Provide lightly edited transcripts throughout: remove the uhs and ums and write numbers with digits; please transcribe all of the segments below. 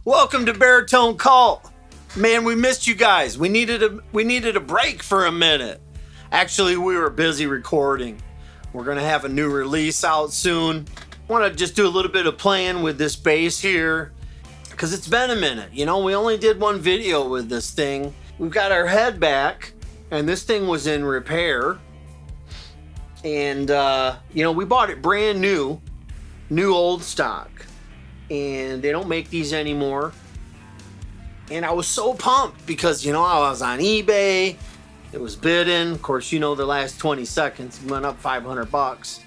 Welcome to Baritone Cult. Man, we missed you guys. We needed a break for a minute. Actually, we were busy recording. We're gonna have a new release out soon. Want to just do a little bit of playing with this bass here because it's been a minute. You know, we only did one video with this thing. We've got our head back, and this thing was in repair. And we bought it brand new old stock. And they don't make these anymore. And I was so pumped because, I was on eBay. It was bidding. Of course, the last 20 seconds went up $500.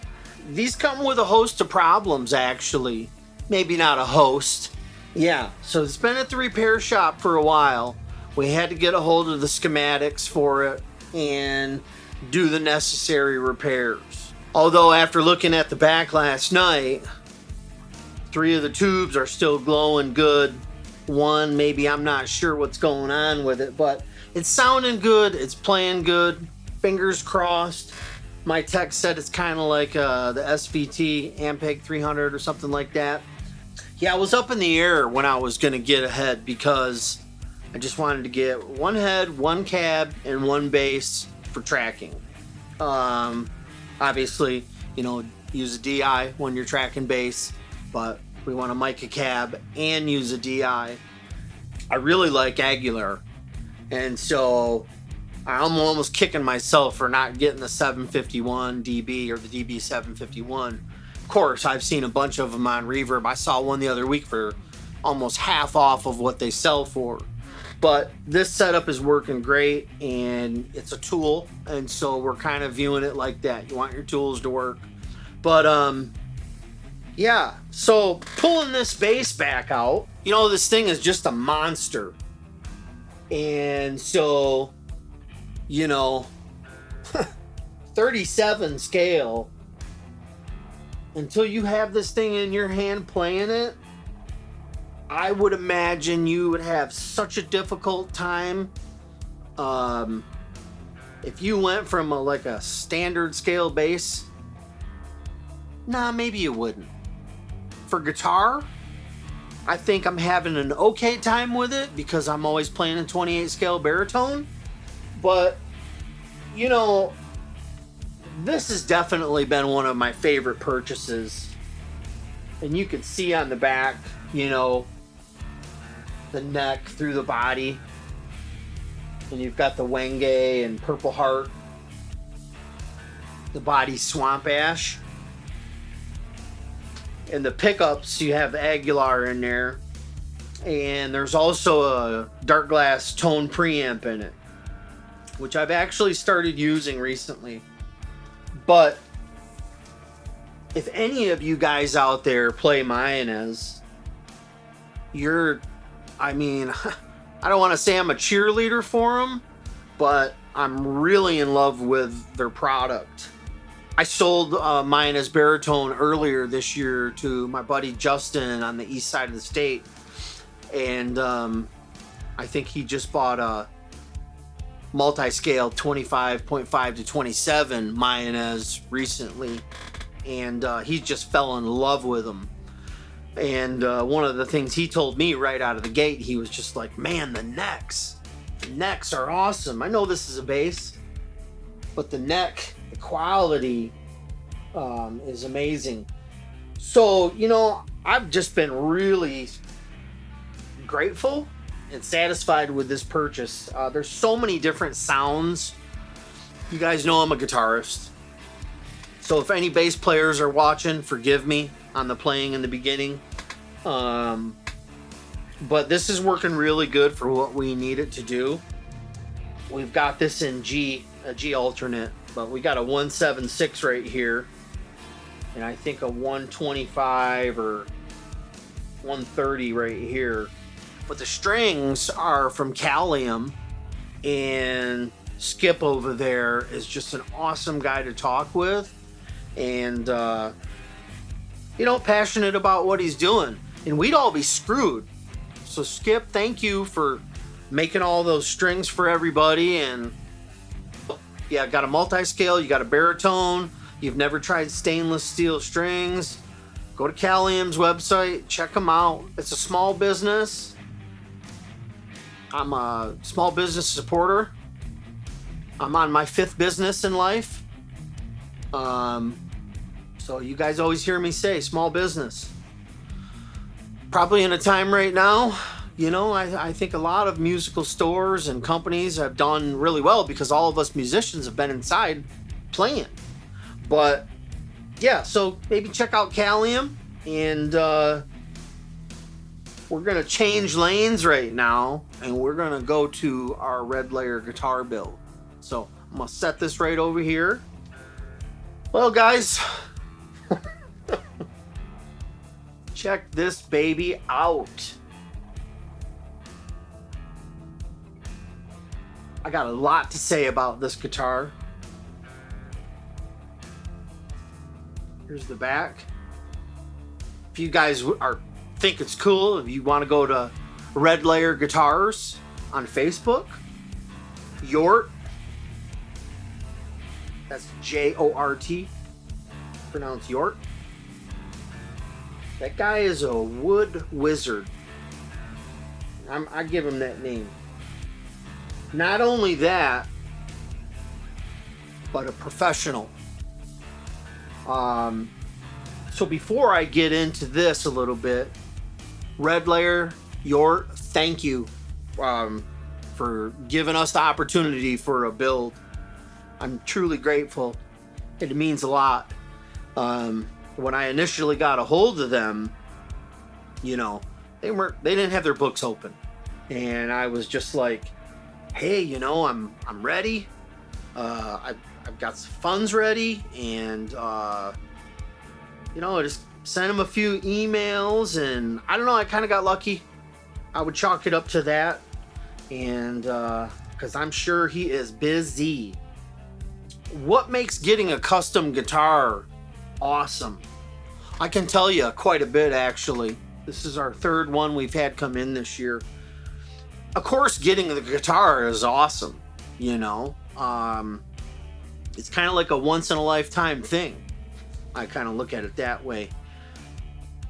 These come with a host of problems, actually. Maybe not a host. Yeah, so it's been at the repair shop for a while. We had to get a hold of the schematics for it and do the necessary repairs. Although after looking at the back last night, 3 of the tubes are still glowing good. One, maybe I'm not sure what's going on with it, but it's sounding good. It's playing good. Fingers crossed. My tech said it's kind of like the SVT Ampeg 300 or something like that. Yeah, I was up in the air when I was going to get a head because I just wanted to get one head, one cab, and one bass for tracking. Obviously, use a DI when you're tracking bass, but we want to mic a cab and use a DI. I really like Aguilar, and so I'm almost kicking myself for not getting the 751 dB or the DB 751. Of course, I've seen a bunch of them on Reverb. I saw one the other week for almost half off of what they sell for. But this setup is working great, and it's a tool, and so we're kind of viewing it like that. You want your tools to work. But yeah, so pulling this bass back out, this thing is just a monster. And so, 37 scale, until you have this thing in your hand playing it, I would imagine you would have such a difficult time. If you went from a standard scale bass, maybe you wouldn't. For guitar, I think I'm having an okay time with it because I'm always playing in 28 scale baritone. But, this has definitely been one of my favorite purchases. And you can see on the back, the neck through the body. And you've got the Wenge and Purple Heart. The body Swamp Ash. And the pickups, you have the Aguilar in there. And there's also a Dark Glass tone preamp in it, which I've actually started using recently. But if any of you guys out there play Mayones, I don't want to say I'm a cheerleader for them, but I'm really in love with their product. I sold Mayones Baritone earlier this year to my buddy Justin on the east side of the state. And I think he just bought a multi-scale 25.5 to 27 Mayones recently. And he just fell in love with them. And one of the things he told me right out of the gate, he was just like, man, the necks are awesome. I know this is a bass, but the neck, the quality is amazing. So, I've just been really grateful and satisfied with this purchase. There's so many different sounds. You guys know I'm a guitarist. So if any bass players are watching, forgive me on the playing in the beginning. But this is working really good for what we need it to do. We've got this in G, a G alternate, but we got a 176 right here. And I think a 125 or 130 right here. But the strings are from Callium, and Skip over there is just an awesome guy to talk with. And, passionate about what he's doing. And we'd all be screwed. So Skip, thank you for making all those strings for everybody. And yeah, got a multi-scale, you got a baritone, you've never tried stainless steel strings. Go to Calium's website, check them out. It's a small business. I'm a small business supporter. I'm on my 5th business in life. So you guys always hear me say small business. Probably in a time right now, you know, I think a lot of musical stores and companies have done really well because all of us musicians have been inside playing. But yeah, so maybe check out Calium, and we're gonna change lanes right now, and we're gonna go to our Redlayer guitar build. So I'm gonna set this right over here. Well, guys, check this baby out. I got a lot to say about this guitar. Here's the back. If you guys think it's cool, if you want to go to Redlayer Guitars on Facebook, Jort, that's Jort, pronounced Jort. That guy is a wood wizard. I give him that name. Not only that, but a professional. So before I get into this a little bit, Redlayer, Jort, thank you for giving us the opportunity for a build. I'm truly grateful. It means a lot. When I initially got a hold of them, you know, they didn't have their books open, and I was just like, hey, you know, I'm ready. I've got some funds ready, and you know, I just sent him a few emails, and I don't know, I kind of got lucky. I would chalk it up to that, and because I'm sure he is busy. What makes getting a custom guitar awesome? I can tell you quite a bit, actually. This is our 3rd one we've had come in this year. Of course, getting the guitar is awesome, you know. It's kind of like a once-in-a-lifetime thing. I kind of look at it that way.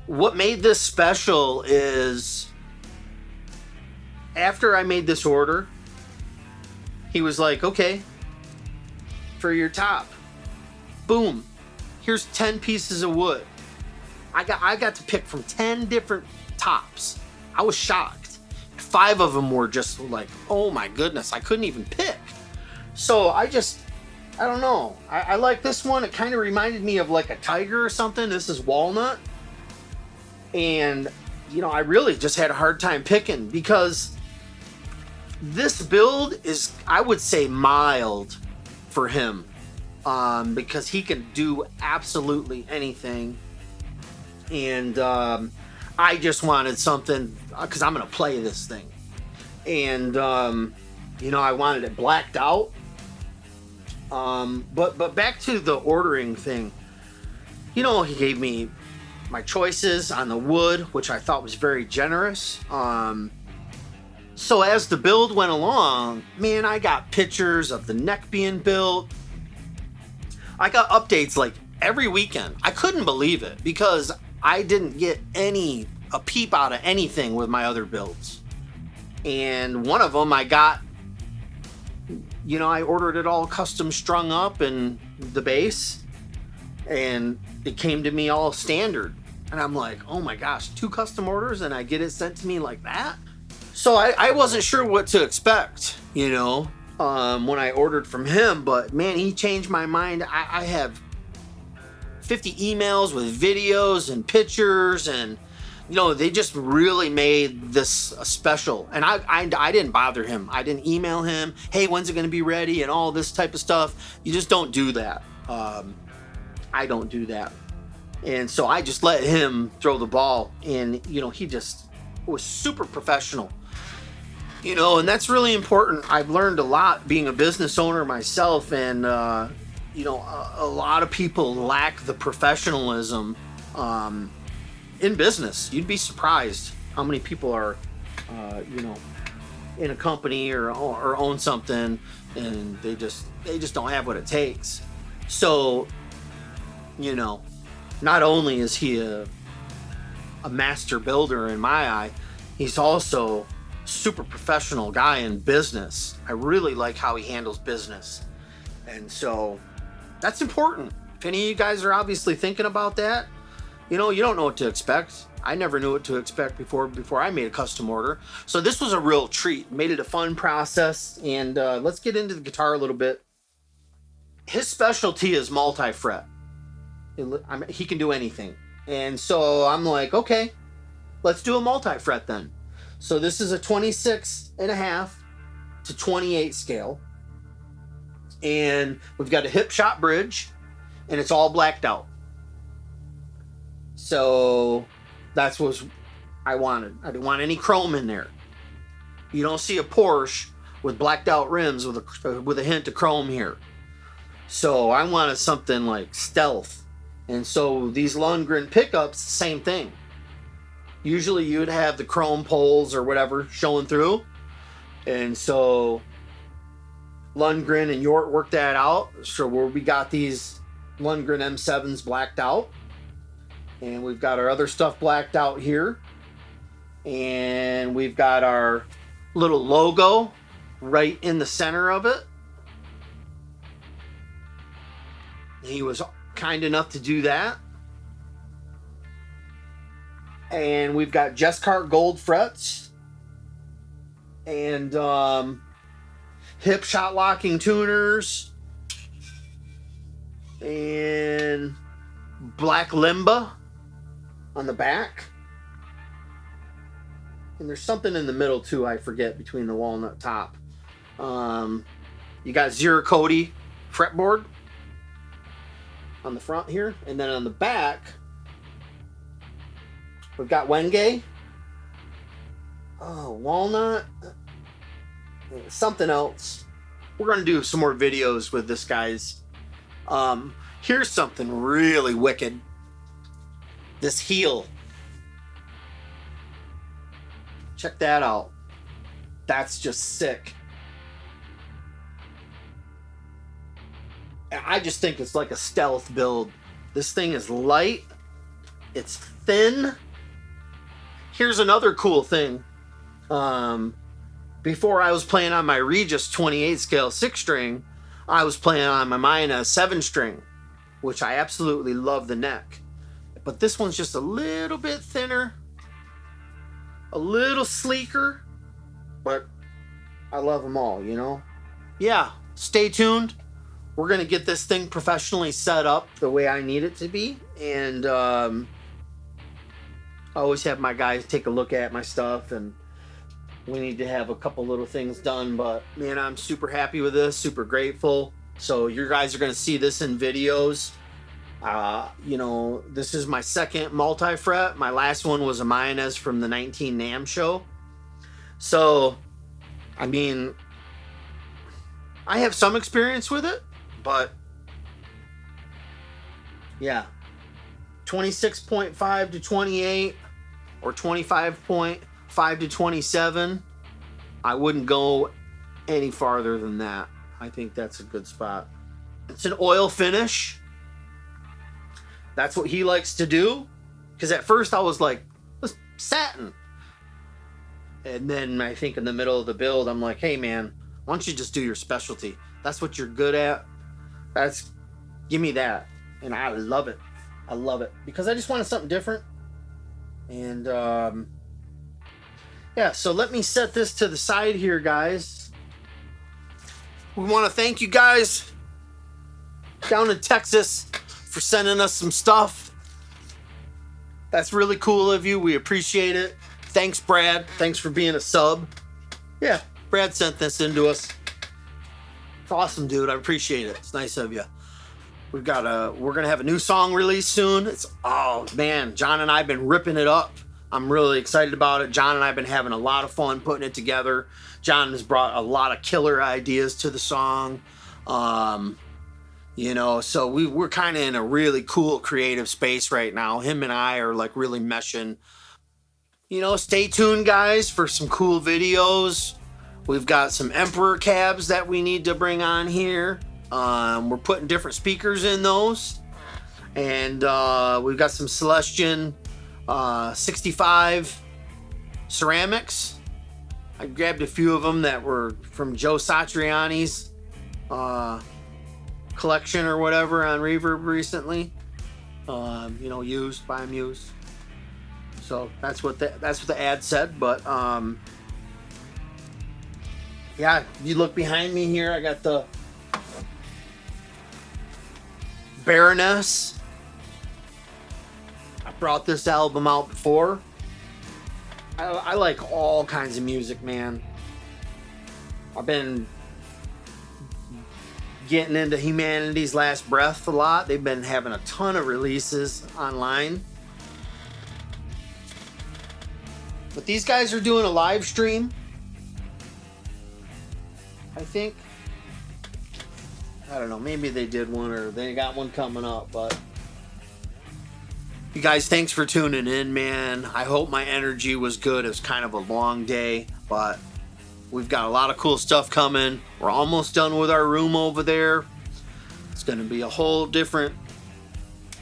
What made this special is after I made this order, he was like, okay, for your top, boom, here's 10 pieces of wood. I got to pick from 10 different tops. I was shocked. 5 of them were just like, oh my goodness, I couldn't even pick. So I don't know. I like this one. It kind of reminded me of like a tiger or something. This is walnut. And, you know, I really just had a hard time picking because this build is, I would say, mild for him. Because he can do absolutely anything. And I just wanted something, because I'm going to play this thing. And, you know, I wanted it blacked out. But back to the ordering thing, you know, he gave me my choices on the wood, which I thought was very generous. So as the build went along, man, I got pictures of the neck being built. I got updates like every weekend. I couldn't believe it because I didn't get a peep out of anything with my other builds. And one of them I got, you know, I ordered it all custom strung up and the bass, and it came to me all standard. And I'm like, oh my gosh, 2 custom orders and I get it sent to me like that? So I wasn't sure what to expect, you know, when I ordered from him, but man, he changed my mind. I have 50 emails with videos and pictures, and you know, they just really made this a special. And I didn't bother him. I didn't email him, hey, when's it going to be ready, and all this type of stuff. You just don't do that. I don't do that. And so I just let him throw the ball, and you know, he just was super professional. You know, and that's really important. I've learned a lot being a business owner myself, and you know, a lot of people lack the professionalism in business. You'd be surprised how many people are, you know, in a company or own something, and they just don't have what it takes. So, you know, not only is he a master builder in my eye, he's also a super professional guy in business. I really like how he handles business. And so that's important. If any of you guys are obviously thinking about that, you know, you don't know what to expect. I never knew what to expect before I made a custom order. So this was a real treat. Made it a fun process. And let's get into the guitar a little bit. His specialty is multi-fret. He can do anything. And so I'm like, okay, let's do a multi-fret then. So this is a 26.5 to 28 scale. And we've got a hip shot bridge, and it's all blacked out. So that's what I wanted. I didn't want any chrome in there. You don't see a Porsche with blacked out rims with a hint of chrome here. So I wanted something like stealth. And so these Lundgren pickups, same thing. Usually you would have the chrome poles or whatever showing through. And so Lundgren and Jort worked that out. So where we got these Lundgren M7s blacked out. And we've got our other stuff blacked out here. And we've got our little logo right in the center of it. He was kind enough to do that. And we've got Jescart gold frets. And hip shot locking tuners. And black limba on the back. And there's something in the middle too, I forget, between the walnut top. You got Zero Cody fretboard on the front here. And then on the back, we've got Wenge. Oh, walnut. Something else. We're going to do some more videos with this, guys. Here's something really wicked. This heel. Check that out. That's just sick. I just think it's like a stealth build. This thing is light. It's thin. Here's another cool thing. Before I was playing on my Regis 28 scale 6 string, I was playing on my Mayones 7 string, which I absolutely love the neck. But this one's just a little bit thinner, a little sleeker, but I love them all, you know? Yeah, stay tuned. We're going to get this thing professionally set up the way I need it to be. And I always have my guys take a look at my stuff, and we need to have a couple little things done. But man, I'm super happy with this, super grateful. So you guys are going to see this in videos. You know, this is my second multi-fret. My last one was a Mayones from the 19 NAMM show. So, I mean, I have some experience with it, but yeah, 26.5 to 28 or 25.5 to 27. I wouldn't go any farther than that. I think that's a good spot. It's an oil finish. That's what he likes to do. Because at first I was like, satin. And then I think in the middle of the build, I'm like, hey man, why don't you just do your specialty? That's what you're good at. Give me that. And I love it. I love it. Because I just wanted something different. And yeah, so let me set this to the side here, guys. We want to thank you guys down in Texas for sending us some stuff. That's really cool of you. We appreciate it. Thanks, Brad. Thanks for being a sub. Yeah, Brad sent this into us. It's awesome, dude. I appreciate it. It's nice of you. We're gonna have a new song release soon. Oh man, John and I have been ripping it up. I'm really excited about it. John and I have been having a lot of fun putting it together. John has brought a lot of killer ideas to the song. You know, so we're kind of in a really cool creative space right now. Him and I are like really meshing. You know, stay tuned, guys, for some cool videos. We've got some Emperor cabs that we need to bring on here. We're putting different speakers in those. And we've got some Celestian 65 ceramics. I grabbed a few of them that were from Joe Satriani's collection or whatever on Reverb recently. You know, used, buy them used. So that's what the ad said. But yeah, you look behind me here, I got the Baroness. I brought this album out before. I like all kinds of music, man. I've been getting into Humanity's Last Breath a lot. They've been having a ton of releases online. But these guys are doing a live stream, I think. I don't know, maybe they did one or they got one coming up, but you guys, thanks for tuning in, man. I hope my energy was good. It was kind of a long day, but we've got a lot of cool stuff coming. We're almost done with our room over there. It's going to be a whole different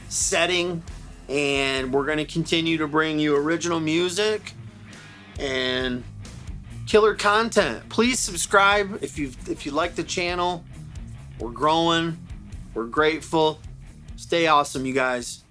setting, and we're going to continue to bring you original music and killer content. Please subscribe if you like the channel. We're growing. We're grateful. Stay awesome, you guys.